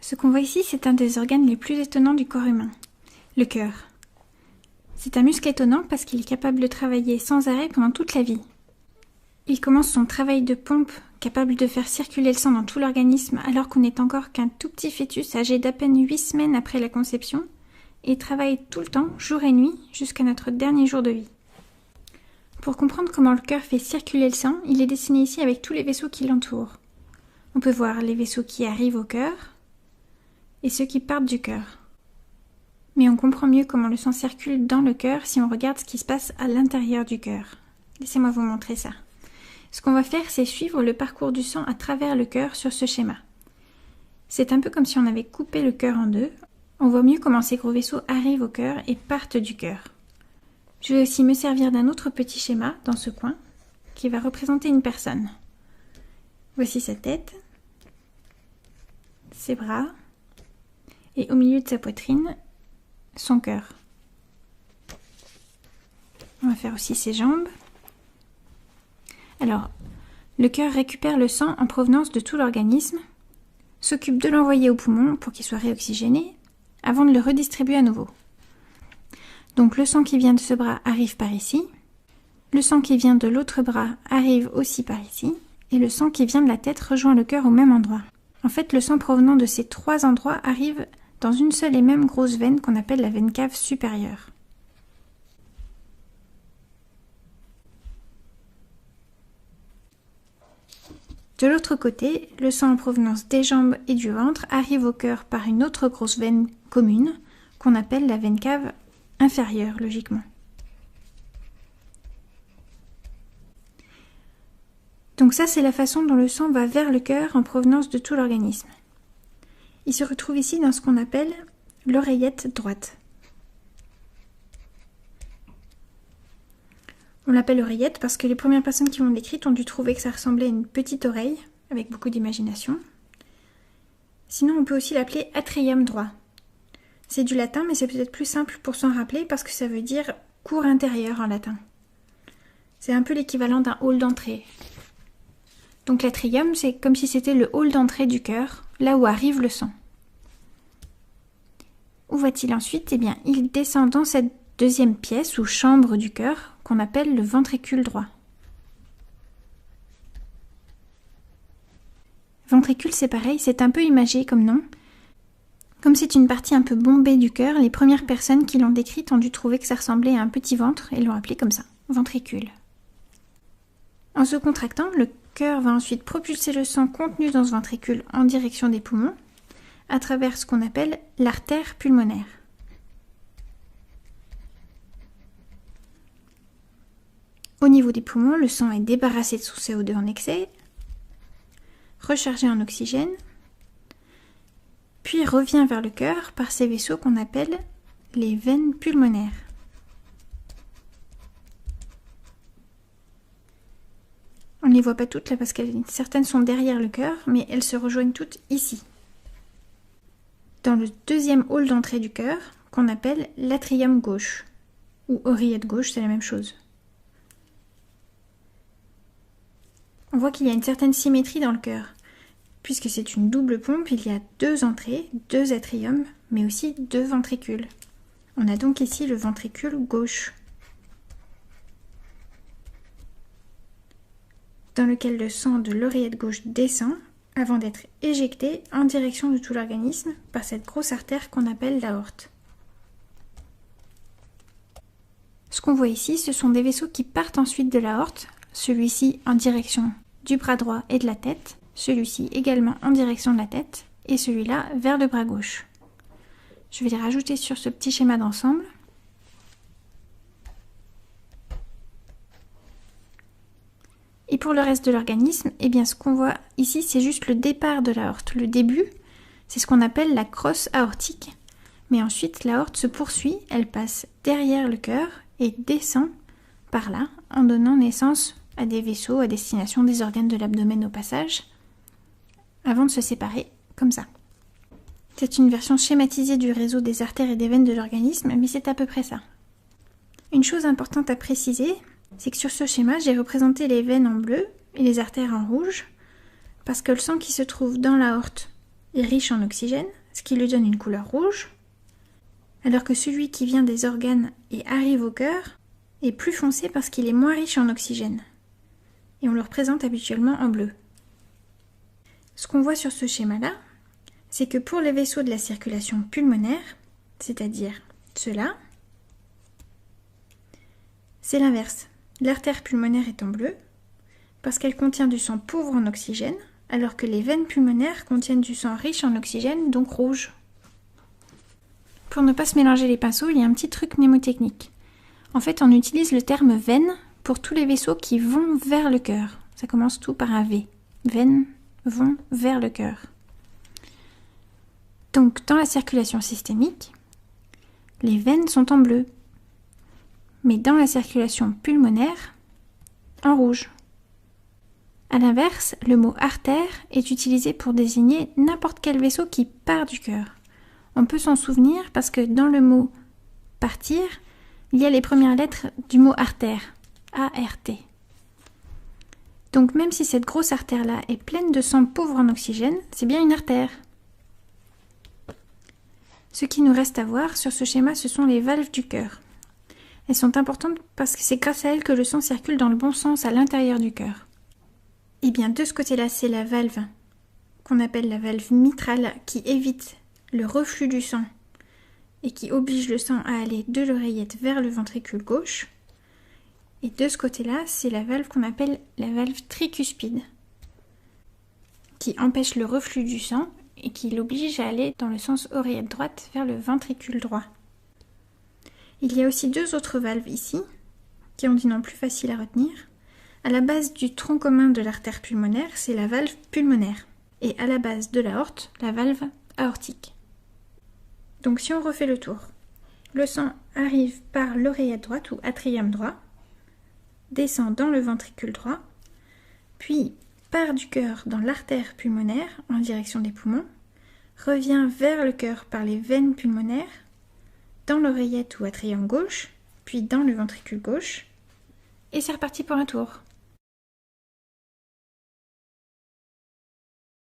Ce qu'on voit ici, c'est un des organes les plus étonnants du corps humain, le cœur. C'est un muscle étonnant parce qu'il est capable de travailler sans arrêt pendant toute la vie. Il commence son travail de pompe, capable de faire circuler le sang dans tout l'organisme alors qu'on n'est encore qu'un tout petit fœtus âgé d'à peine 8 semaines après la conception, et travaille tout le temps, jour et nuit, jusqu'à notre dernier jour de vie. Pour comprendre comment le cœur fait circuler le sang, il est dessiné ici avec tous les vaisseaux qui l'entourent. On peut voir les vaisseaux qui arrivent au cœur et ceux qui partent du cœur. Mais on comprend mieux comment le sang circule dans le cœur si on regarde ce qui se passe à l'intérieur du cœur. Laissez-moi vous montrer ça. Ce qu'on va faire, c'est suivre le parcours du sang à travers le cœur sur ce schéma. C'est un peu comme si on avait coupé le cœur en deux. On voit mieux comment ces gros vaisseaux arrivent au cœur et partent du cœur. Je vais aussi me servir d'un autre petit schéma dans ce coin qui va représenter une personne. Voici sa tête, ses bras et au milieu de sa poitrine, son cœur. On va faire aussi ses jambes. Alors, le cœur récupère le sang en provenance de tout l'organisme, s'occupe de l'envoyer au poumon pour qu'il soit réoxygéné, avant de le redistribuer à nouveau. Donc le sang qui vient de ce bras arrive par ici, le sang qui vient de l'autre bras arrive aussi par ici, et le sang qui vient de la tête rejoint le cœur au même endroit. En fait, le sang provenant de ces trois endroits arrive dans une seule et même grosse veine qu'on appelle la veine cave supérieure. De l'autre côté, le sang en provenance des jambes et du ventre arrive au cœur par une autre grosse veine commune qu'on appelle la veine cave inférieure, logiquement. Donc ça, c'est la façon dont le sang va vers le cœur en provenance de tout l'organisme. Il se retrouve ici dans ce qu'on appelle l'oreillette droite. On l'appelle oreillette parce que les premières personnes qui l'ont décrite ont dû trouver que ça ressemblait à une petite oreille, avec beaucoup d'imagination. Sinon, on peut aussi l'appeler atrium droit. C'est du latin, mais c'est peut-être plus simple pour s'en rappeler parce que ça veut dire cour intérieure en latin. C'est un peu l'équivalent d'un hall d'entrée. Donc l'atrium, c'est comme si c'était le hall d'entrée du cœur, là où arrive le sang. Où va-t-il ensuite? Eh bien, il descend dans cette deuxième pièce ou chambre du cœur qu'on appelle le ventricule droit. Ventricule, c'est pareil, c'est un peu imagé comme nom. Comme c'est une partie un peu bombée du cœur, les premières personnes qui l'ont décrite ont dû trouver que ça ressemblait à un petit ventre et l'ont appelé comme ça, ventricule. En se contractant, le cœur va ensuite propulser le sang contenu dans ce ventricule en direction des poumons, à travers ce qu'on appelle l'artère pulmonaire. Au niveau des poumons, le sang est débarrassé de son CO2 en excès, rechargé en oxygène, puis revient vers le cœur par ces vaisseaux qu'on appelle les veines pulmonaires. On ne les voit pas toutes là parce que certaines sont derrière le cœur, mais elles se rejoignent toutes ici. Dans le deuxième hall d'entrée du cœur, qu'on appelle l'atrium gauche, ou oreillette gauche, c'est la même chose. On voit qu'il y a une certaine symétrie dans le cœur. Puisque c'est une double pompe, il y a deux entrées, deux atriums, mais aussi deux ventricules. On a donc ici le ventricule gauche, dans lequel le sang de l'oreillette gauche descend avant d'être éjecté en direction de tout l'organisme par cette grosse artère qu'on appelle l'aorte. Ce qu'on voit ici, ce sont des vaisseaux qui partent ensuite de l'aorte, celui-ci en direction du bras droit et de la tête, celui-ci également en direction de la tête, et celui-là vers le bras gauche. Je vais les rajouter sur ce petit schéma d'ensemble. Et pour le reste de l'organisme, eh bien ce qu'on voit ici, c'est juste le départ de l'aorte. Le début, c'est ce qu'on appelle la crosse aortique. Mais ensuite, l'aorte se poursuit, elle passe derrière le cœur et descend par là, en donnant naissance à des vaisseaux à destination des organes de l'abdomen au passage, avant de se séparer comme ça. C'est une version schématisée du réseau des artères et des veines de l'organisme, mais c'est à peu près ça. Une chose importante à préciser, c'est que sur ce schéma, j'ai représenté les veines en bleu et les artères en rouge, parce que le sang qui se trouve dans l'aorte est riche en oxygène, ce qui lui donne une couleur rouge, alors que celui qui vient des organes et arrive au cœur est plus foncé parce qu'il est moins riche en oxygène. Et on le représente habituellement en bleu. Ce qu'on voit sur ce schéma-là, c'est que pour les vaisseaux de la circulation pulmonaire, c'est-à-dire ceux-là, c'est l'inverse. L'artère pulmonaire est en bleu, parce qu'elle contient du sang pauvre en oxygène, alors que les veines pulmonaires contiennent du sang riche en oxygène, donc rouge. Pour ne pas se mélanger les pinceaux, il y a un petit truc mnémotechnique. En fait, on utilise le terme veine pour tous les vaisseaux qui vont vers le cœur. Ça commence tout par un V. Veines vont vers le cœur. Donc, dans la circulation systémique, les veines sont en bleu, mais dans la circulation pulmonaire, en rouge. A l'inverse, le mot artère est utilisé pour désigner n'importe quel vaisseau qui part du cœur. On peut s'en souvenir parce que dans le mot partir, il y a les premières lettres du mot artère, A-R-T. Donc même si cette grosse artère-là est pleine de sang pauvre en oxygène, c'est bien une artère. Ce qui nous reste à voir sur ce schéma, ce sont les valves du cœur. Elles sont importantes parce que c'est grâce à elles que le sang circule dans le bon sens à l'intérieur du cœur. Et bien de ce côté-là, c'est la valve qu'on appelle la valve mitrale qui évite le reflux du sang et qui oblige le sang à aller de l'oreillette vers le ventricule gauche. Et de ce côté-là, c'est la valve qu'on appelle la valve tricuspide qui empêche le reflux du sang et qui l'oblige à aller dans le sens oreillette droite vers le ventricule droit. Il y a aussi deux autres valves ici, qui ont des noms plus faciles à retenir. À la base du tronc commun de l'artère pulmonaire, c'est la valve pulmonaire. Et à la base de l'aorte, la valve aortique. Donc si on refait le tour, le sang arrive par l'oreillette droite ou atrium droit, descend dans le ventricule droit, puis part du cœur dans l'artère pulmonaire en direction des poumons, revient vers le cœur par les veines pulmonaires, dans l'oreillette ou atrium gauche, puis dans le ventricule gauche, et c'est reparti pour un tour.